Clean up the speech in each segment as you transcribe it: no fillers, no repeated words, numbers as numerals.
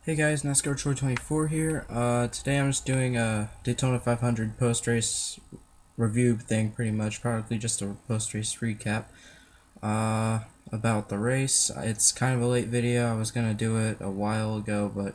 Hey guys, NASCAR Troy 24 here. Today I'm just doing a Daytona 500 post-race review thing, pretty much, probably just a post-race recap about the race. It's kind of a late video. I was gonna do it a while ago, but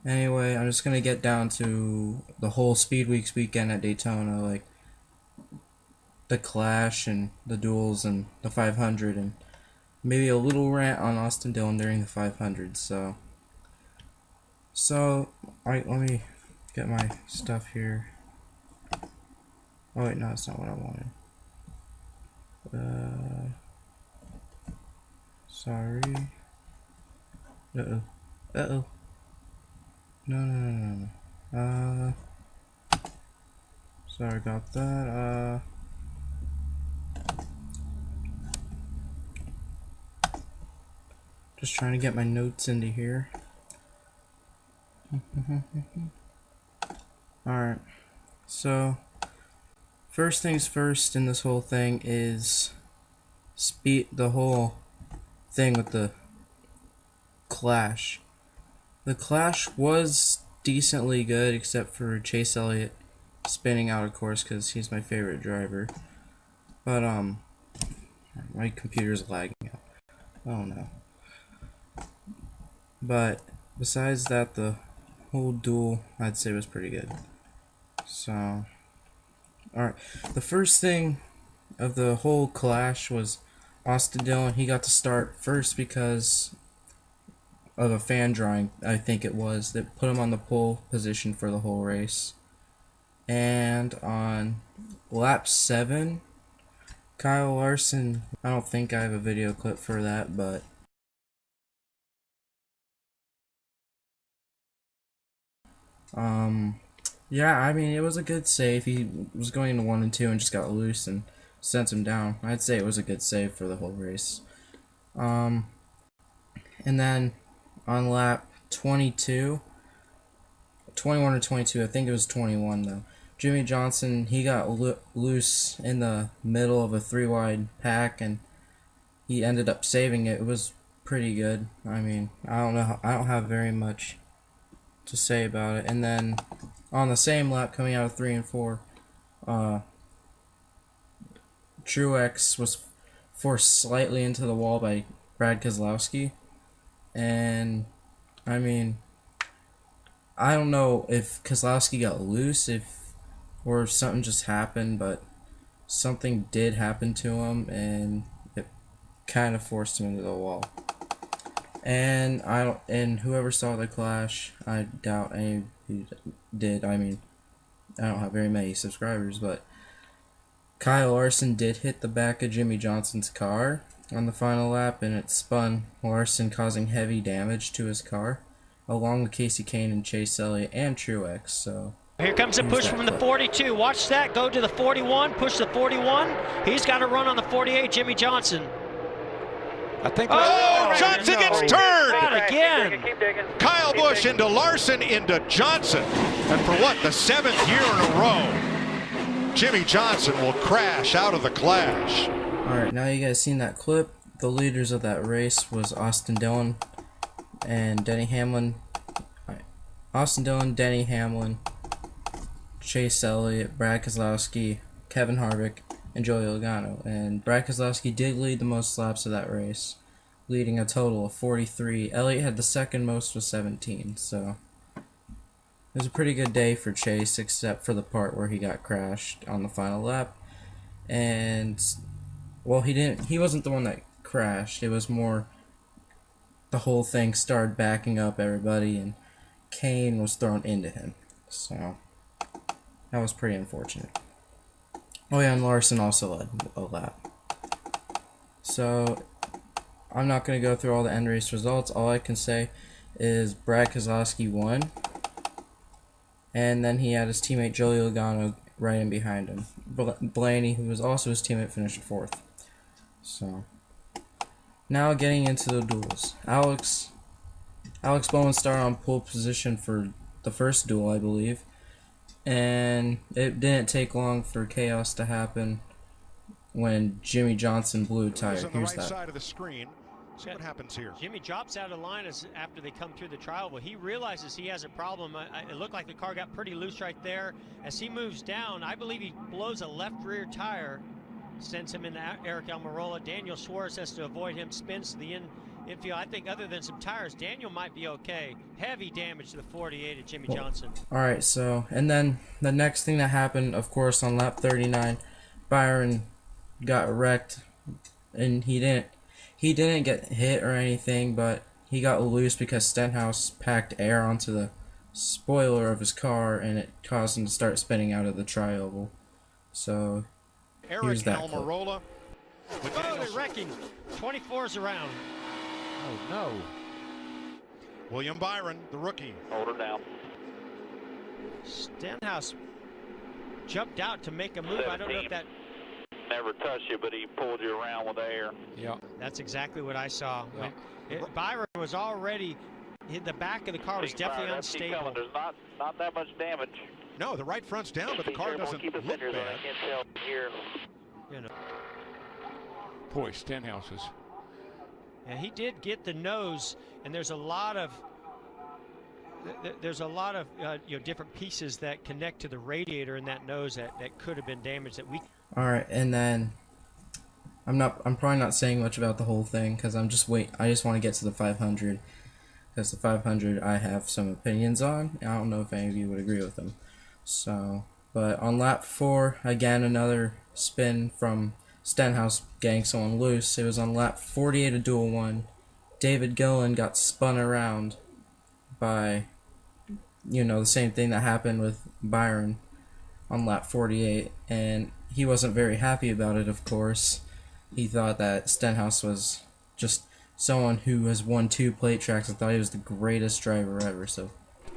anyway, I'm just gonna get down to the whole Speed Weeks weekend at Daytona, like the Clash and the duels and the 500, and maybe a little rant on Austin Dillon during the 500. Alright, let me get my stuff here. Oh wait, no, that's not what I wanted. Sorry. Uh-oh. Uh-oh. No. Sorry about that. Just trying to get my notes into here. Alright. So, first things first in this whole thing is the whole thing with the Clash. The Clash was decently good, except for Chase Elliott spinning out of course because he's my favorite driver. But my computer's lagging out. Oh no. But besides that, the whole duel I'd say was pretty good. So, alright. The first thing of the whole Clash was Austin Dillon. He got to start first because of a fan drawing, I think it was, that put him on the pole position for the whole race. And on lap 7, Kyle Larson, I don't think I have a video clip for that, but yeah, I mean, it was a good save. He was going into 1 and 2 and just got loose and sent him down. I'd say it was a good save for the whole race. And then on lap 22, 21 or 22, I think it was 21 though, Jimmie Johnson, he got loose in the middle of a 3-wide pack and he ended up saving it. It was pretty good. I mean, I don't have very much to say about it. And then on the same lap, coming out of 3 and 4, Truex was forced slightly into the wall by Brad Keselowski, and I mean, I don't know if Keselowski got loose, or if something just happened, but something did happen to him, and it kind of forced him into the wall. And whoever saw the Clash, I doubt any did. I mean, I don't have very many subscribers, but Kyle Larson did hit the back of Jimmie Johnson's car on the final lap, and it spun Larson, causing heavy damage to his car, along with Casey Kane and Chase Elliott and Truex. So here comes a push from the 42. Watch that. Go to the 41. Push the 41. He's got to run on the 48. Jimmie Johnson. I think. Oh, Johnson gets turned! Not again. Kyle Busch into Larson into Johnson. And for what, the 7th year in a row, Jimmie Johnson will crash out of the Clash. Alright, now you guys seen that clip. The leaders of that race was Austin Dillon and Denny Hamlin. Austin Dillon, Denny Hamlin, Chase Elliott, Brad Keselowski, Kevin Harvick, and Joey Logano. And Brad Keselowski did lead the most laps of that race, leading a total of 43. Elliott had the second most with 17, so it was a pretty good day for Chase, except for the part where he got crashed on the final lap. And well, he wasn't the one that crashed. It was more the whole thing started backing up everybody, and Kane was thrown into him. So that was pretty unfortunate. Oh yeah, and Larson also led a lap. So I'm not going to go through all the end race results. All I can say is Brad Keselowski won, and then he had his teammate Joey Logano right in behind him. Blaney, who was also his teammate, finished 4th. So now getting into the duels. Alex Bowman started on pole position for the first duel, I believe. And it didn't take long for chaos to happen when Jimmie Johnson blew a tire. On the Here's right that. side of the screen. See what happens here. Jimmy drops out of line after they come through the trial. Well, he realizes he has a problem. It looked like the car got pretty loose right there. As he moves down, I believe he blows a left rear tire, sends him into Eric Almirola. Daniel Suarez has to avoid him, spins to the infield. I think other than some tires, Daniel might be okay. Heavy damage to the 48 of Jimmy Johnson. All right, so, and then the next thing that happened, of course, on lap 39, Byron got wrecked, and he didn't get hit or anything, but he got loose because Stenhouse packed air onto the spoiler of his car, and it caused him to start spinning out of the tri-oval. So, here's that Almirola. Oh, they're wrecking. 24's around. Oh, no. William Byron, the rookie. Hold her down. Stenhouse jumped out to make a move. I don't know if that... Never touched you, but he pulled you around with air. Yeah. That's exactly what I saw. Yeah. Byron was already... The back of the car was definitely unstable. There's not that much damage. No, the right front's down, but the car doesn't look bad. I can't tell here. You know. Boy, Stenhouse is... And he did get the nose, and there's a lot of different pieces that connect to the radiator in that nose that could have been damaged. That we. All right, and then I'm probably not saying much about the whole thing because I just want to get to the 500 because the 500 I have some opinions on. I don't know if any of you would agree with them. So, but on lap 4, again another spin from Stenhouse getting someone loose. It was on lap 48 of duel 1. David Gillen got spun around by, the same thing that happened with Byron on lap 48, and he wasn't very happy about it, of course. He thought that Stenhouse was just someone who has won 2 plate tracks and thought he was the greatest driver ever, so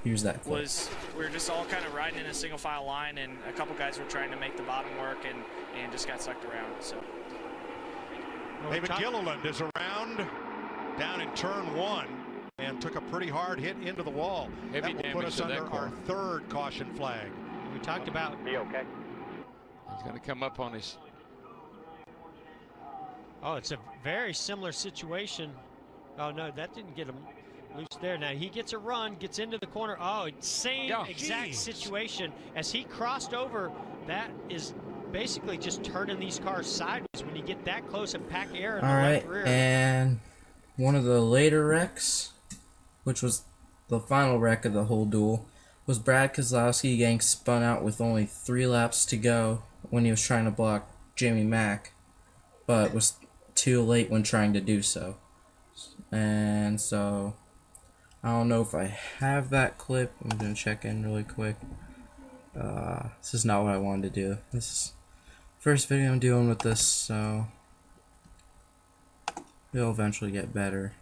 here's that clip. We were just all kind of riding in a single file line, and a couple guys were trying to make the bottom work and just got sucked around. So David Gilliland is around down in turn 1 and took a pretty hard hit into the wall. Heavy that will put damage us to under that car. our 3rd caution flag. We talked about. Be okay. He's going to come up on his... Oh, it's a very similar situation. Oh no, that didn't get him loose there. Now he gets a run, gets into the corner. Oh, same exact situation as he crossed over. That is basically just turning these cars sideways when you get that close and pack air in the left rear. And one of the later wrecks, which was the final wreck of the whole duel, was Brad Keselowski getting spun out with only 3 laps to go when he was trying to block Jamie Mack, but was too late when trying to do so. And so, I don't know if I have that clip. I'm going to check in really quick. This is not what I wanted to do. This is first video I'm doing with this, so it'll eventually get better.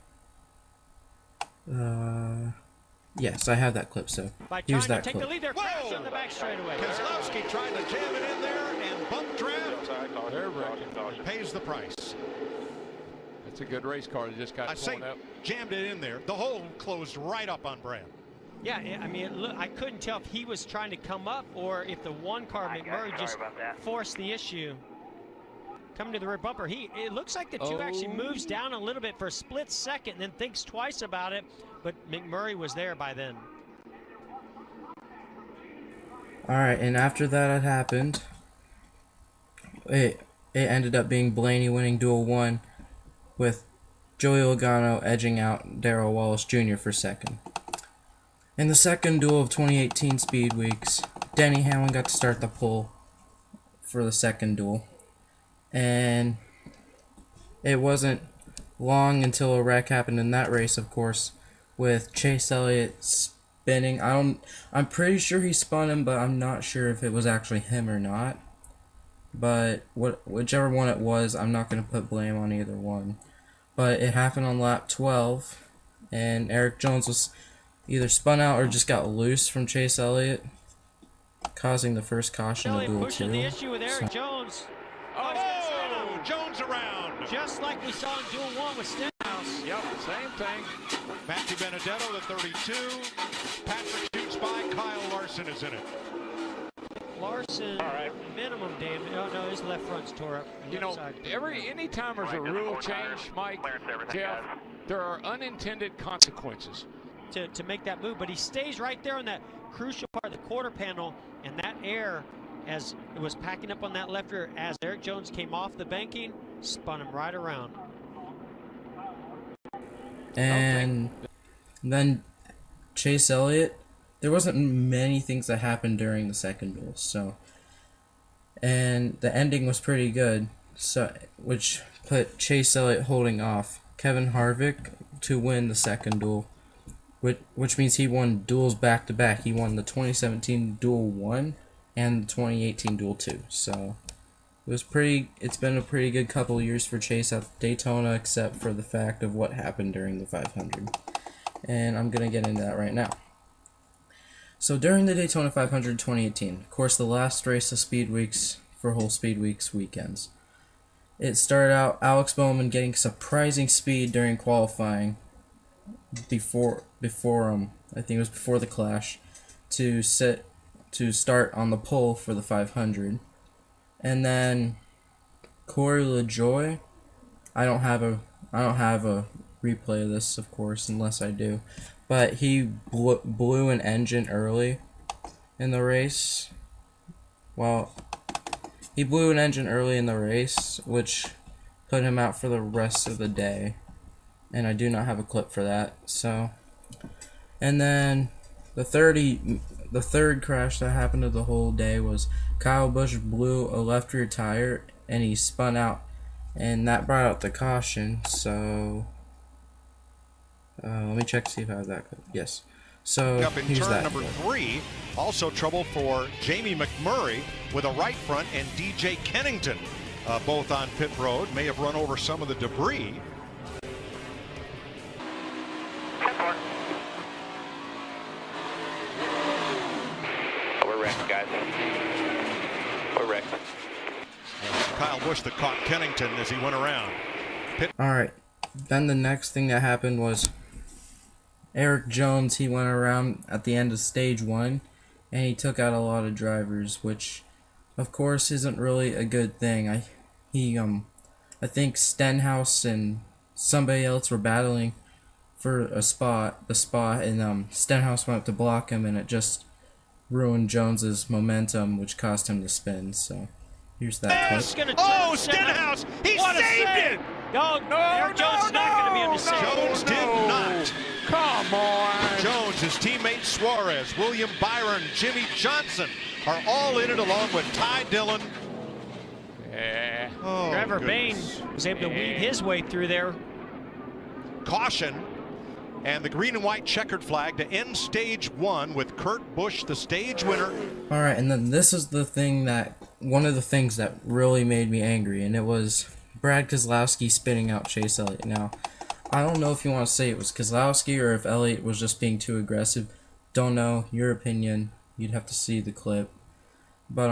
Yes, I have that clip, so here's that Take clip. the lead there, crash on the back straightaway. Keselowski tried to jam it in there and bump draft. Pays the price. That's a good race car that just got torn up. Jammed it in there. The hole closed right up on Brad. Yeah, I mean, I couldn't tell if he was trying to come up or if the one car, McMurray, just forced the issue. Coming to the rear bumper, it looks like the 2 actually moves down a little bit for a split second and then thinks twice about it, but McMurray was there by then. Alright, and after that had happened, it ended up being Blaney winning duel 1 with Joey Logano edging out Darrell Wallace Jr. for second. In the second duel of 2018 Speed Weeks, Denny Hamlin got to start the pole for the second duel. And it wasn't long until a wreck happened in that race, of course, with Chase Elliott spinning. I'm pretty sure he spun him, but I'm not sure if it was actually him or not. But whichever one it was, I'm not going to put blame on either one. But it happened on lap 12, and Eric Jones was either spun out or just got loose from Chase Elliott, causing the first caution of duel 2. Pushing the issue with Eric Jones. Oh, Jones around. Just like we saw in duel 1 with Stenhouse. Yep, same thing. Matthew Benedetto, the 32. Patrick shoots by. Kyle Larson is in it. Larson, minimum damage. Oh no, his left front's tore up. You know, anytime there's a rule change, Mike, Jeff, there are unintended consequences. To make that move, but he stays right there on that crucial part of the quarter panel, and that air, as it was packing up on that left rear, as Eric Jones came off the banking, spun him right around. And then Chase Elliott, there wasn't many things that happened during the second duel, so, and the ending was pretty good, so which put Chase Elliott holding off Kevin Harvick to win the second duel, which means he won duels back to back. He won the 2017 Duel 1 and the 2018 Duel 2. So it's been a pretty good couple years for Chase at Daytona, except for the fact of what happened during the 500. And I'm gonna get into that right now. So during the Daytona 500 2018, of course the last race of Speed Weeks for whole Speed Weeks weekends, it started out Alex Bowman getting surprising speed during qualifying before I think it was before the clash to start on the pole for the 500. And then Corey LaJoie, I don't have a replay of this, of course, unless I do, but he blew an engine early in the race. Well, he blew an engine early in the race, which put him out for the rest of the day, and I do not have a clip for that. So, and then the third crash that happened of the whole day was Kyle Busch blew a left rear tire and he spun out, and that brought out the caution. So let me check to see if I have that clip. Yes. So up in here's turn that number clip. 3, also trouble for Jamie McMurray with a right front, and DJ Kennington both on pit road, may have run over some of the debris. We're wrecked, guys. We're wrecked. Kyle Busch that caught Kennington as he went around. Alright, then the next thing that happened was Eric Jones. He went around at the end of stage 1 and he took out a lot of drivers, which of course isn't really a good thing. I think Stenhouse and somebody else were battling for the spot, and Stenhouse went up to block him, and it just ruined Jones's momentum, which caused him to spin. So here's that clip. Oh, Stenhouse! He saved it! No, Eric Jones is not going to be able to save it. Jones did not. Come on. Jones, his teammate Suarez, William Byron, Jimmy Johnson are all in it, along with Ty Dillon. Yeah. Oh, Trevor Bain goodness. was able to weave his way through there. Caution, and the green and white checkered flag to end stage 1 with Kurt Busch, the stage winner. Alright, and then this is one of the things that really made me angry, and it was Brad Keselowski spitting out Chase Elliott. Now, I don't know if you want to say it was Keselowski or if Elliott was just being too aggressive. Don't know. Your opinion. You'd have to see the clip. But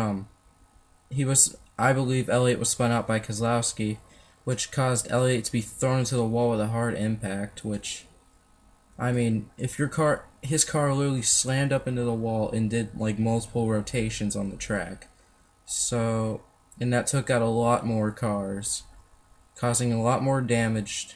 I believe Elliott was spun out by Keselowski, which caused Elliott to be thrown into the wall with a hard impact, which, I mean, if his car literally slammed up into the wall and did like multiple rotations on the track. So, and that took out a lot more cars, causing a lot more damaged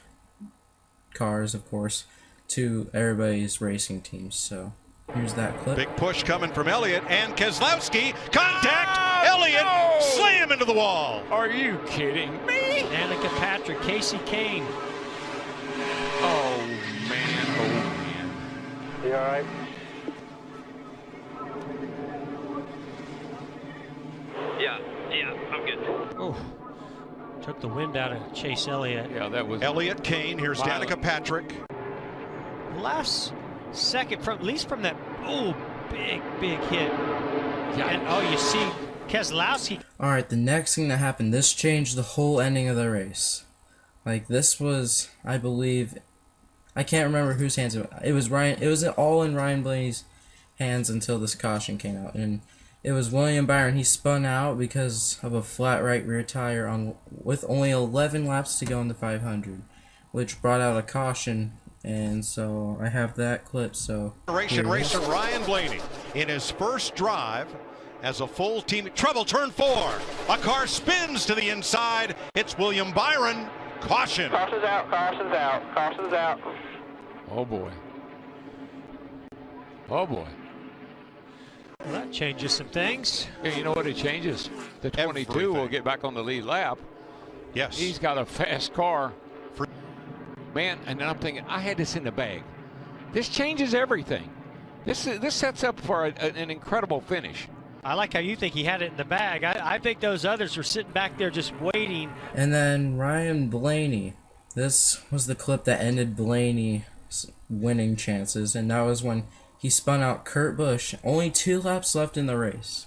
cars, of course, to everybody's racing teams. So here's that clip. Big push coming from Elliott, and Keselowski, contact! Elliott slam into the wall. Are you kidding me? Danica Patrick, Casey Kane. Oh, man. You all right? Yeah, I'm good. Oh, took the wind out of Chase Elliott. Yeah, that was Elliott, Kane, here's violent. Danica Patrick. Last second, at least from that big hit. Yeah. And you see Keselowski. Alright, the next thing that happened, this changed the whole ending of the race. Like, this was, I believe, I can't remember whose hands it was. It was all in Ryan Blaney's hands until this caution came out, and it was William Byron. He spun out because of a flat right rear tire with only 11 laps to go in the 500, which brought out a caution. And so I have that clip. So Racer Ryan Blaney in his first drive as a full team. Trouble, turn 4. A car spins to the inside. It's William Byron. Caution. Caution's out, caution's out, caution's out. Oh, boy. Oh, boy. Well, that changes some things. Yeah, you know what it changes? The 22 will get back on the lead lap. Yes. He's got a fast car. Man, and then I'm thinking, I had this in the bag. This changes everything. This sets up for an incredible finish. I like how you think he had it in the bag. I think those others were sitting back there just waiting. And then Ryan Blaney. This was the clip that ended Blaney's winning chances, and that was when he spun out Kurt Busch. Only 2 laps left in the race.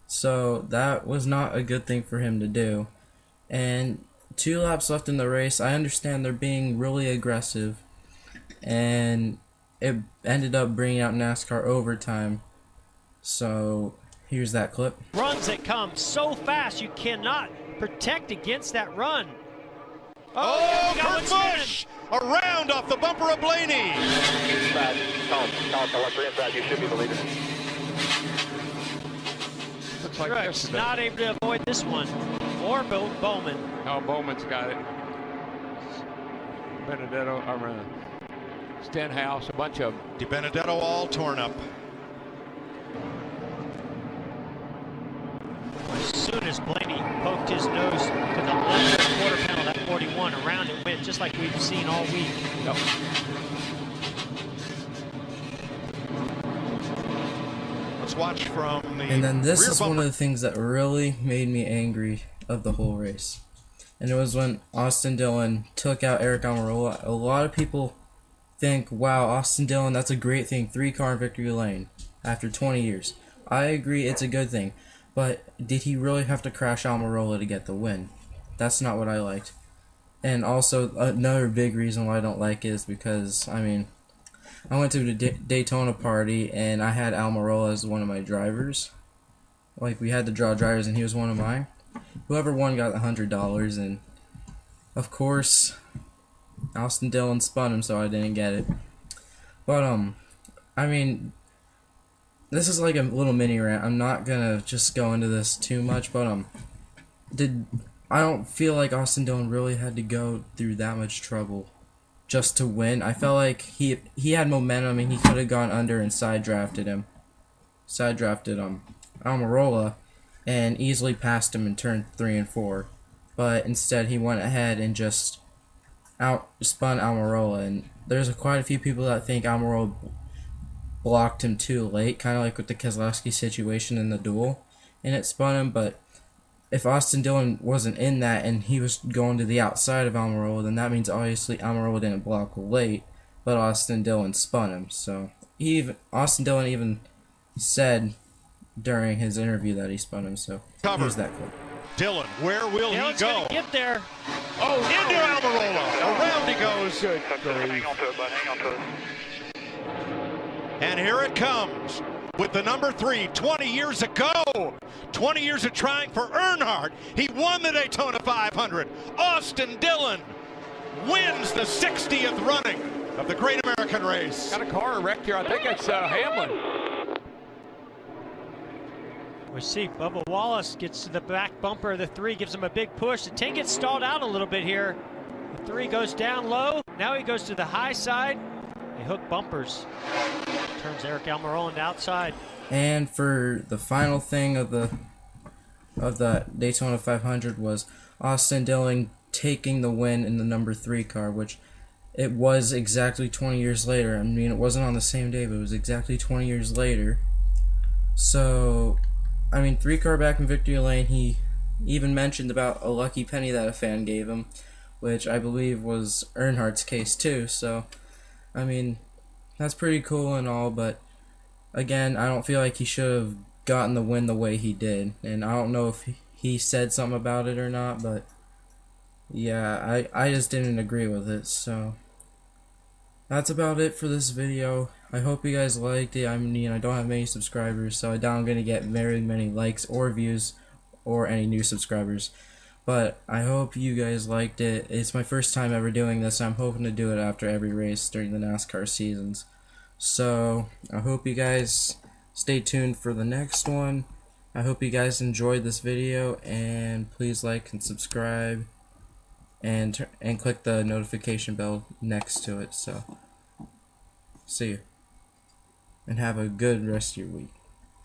So that was not a good thing for him to do. And 2 laps left in the race. I understand they're being really aggressive, and it ended up bringing out NASCAR overtime. So here's that clip. Runs that come so fast, you cannot protect against that run. Oh, we got Kurt one Busch around off the bumper of Blaney. Inside, inside, you should be the leader. Looks like Truex yesterday. not able to avoid this one. Or Bowman. Oh, Bowman's got it. Benedetto, Stenhouse, a bunch of them. Di Benedetto all torn up. As soon as Blaney poked his nose to the left of the quarter panel, that 41 around it went, just like we've seen all week. Yep. Let's watch from the And then this rear is bumper. one of the things that really made me angry of the whole race. And it was when Austin Dillon took out Eric Almirola. A lot of people think, wow, Austin Dillon, that's a great thing. 3-car in victory lane after 20 years. I agree, it's a good thing. But did he really have to crash Almirola to get the win? That's not what I liked. And also, another big reason why I don't like it is because, I mean, I went to the Daytona party and I had Almirola as one of my drivers. Like, we had to draw drivers and he was one of mine. Whoever won got $100, and of course, Austin Dillon spun him, so I didn't get it. But, I mean, this is like a little mini rant. I'm not gonna just go into this too much, but, I don't feel like Austin Dillon really had to go through that much trouble just to win. I felt like he had momentum and he could have gone under and side drafted Almirola and easily passed him in turn 3 and 4. But instead he went ahead and just spun Almirola, and there's quite a few people that think Almirola blocked him too late, kind of like with the Keselowski situation in the duel, and it spun him. But if Austin Dillon wasn't in that and he was going to the outside of Almirola, then that means obviously Almirola didn't block late, but Austin Dillon spun him. So Austin Dillon even said during his interview that he spun him. So here's that clip. Dillon, where will he Dillon's go? gonna get there. Oh, into Almirola. Around he goes. Good. Hang on to it, bud. Hang on to it. And here it comes with the number 3, 20 years ago. 20 years of trying for Earnhardt. He won the Daytona 500. Austin Dillon wins the 60th running of the Great American Race. Got a car wrecked here. I think it's Hamlin. We see Bubba Wallace gets to the back bumper of the 3, gives him a big push. The 10 gets stalled out a little bit here. The 3 goes down low. Now he goes to the high side. They hook bumpers. Turns Eric Almirola on the outside. And for the final thing of the Daytona 500 was Austin Dillon taking the win in the number 3 car, which it was exactly 20 years later. I mean, it wasn't on the same day, but it was exactly 20 years later. So, I mean, 3 car back in victory lane. He even mentioned about a lucky penny that a fan gave him, which I believe was Earnhardt's case too. So, I mean, that's pretty cool and all, but again, I don't feel like he should have gotten the win the way he did. And I don't know if he said something about it or not, but yeah, I just didn't agree with it. So that's about it for this video. I hope you guys liked it. I mean, I don't have many subscribers, so I doubt I'm going to get very many likes or views or any new subscribers. But I hope you guys liked it. It's my first time ever doing this. I'm hoping to do it after every race during the NASCAR seasons. So I hope you guys stay tuned for the next one. I hope you guys enjoyed this video, and please like and subscribe, and click the notification bell next to it. So, see you, and have a good rest of your week.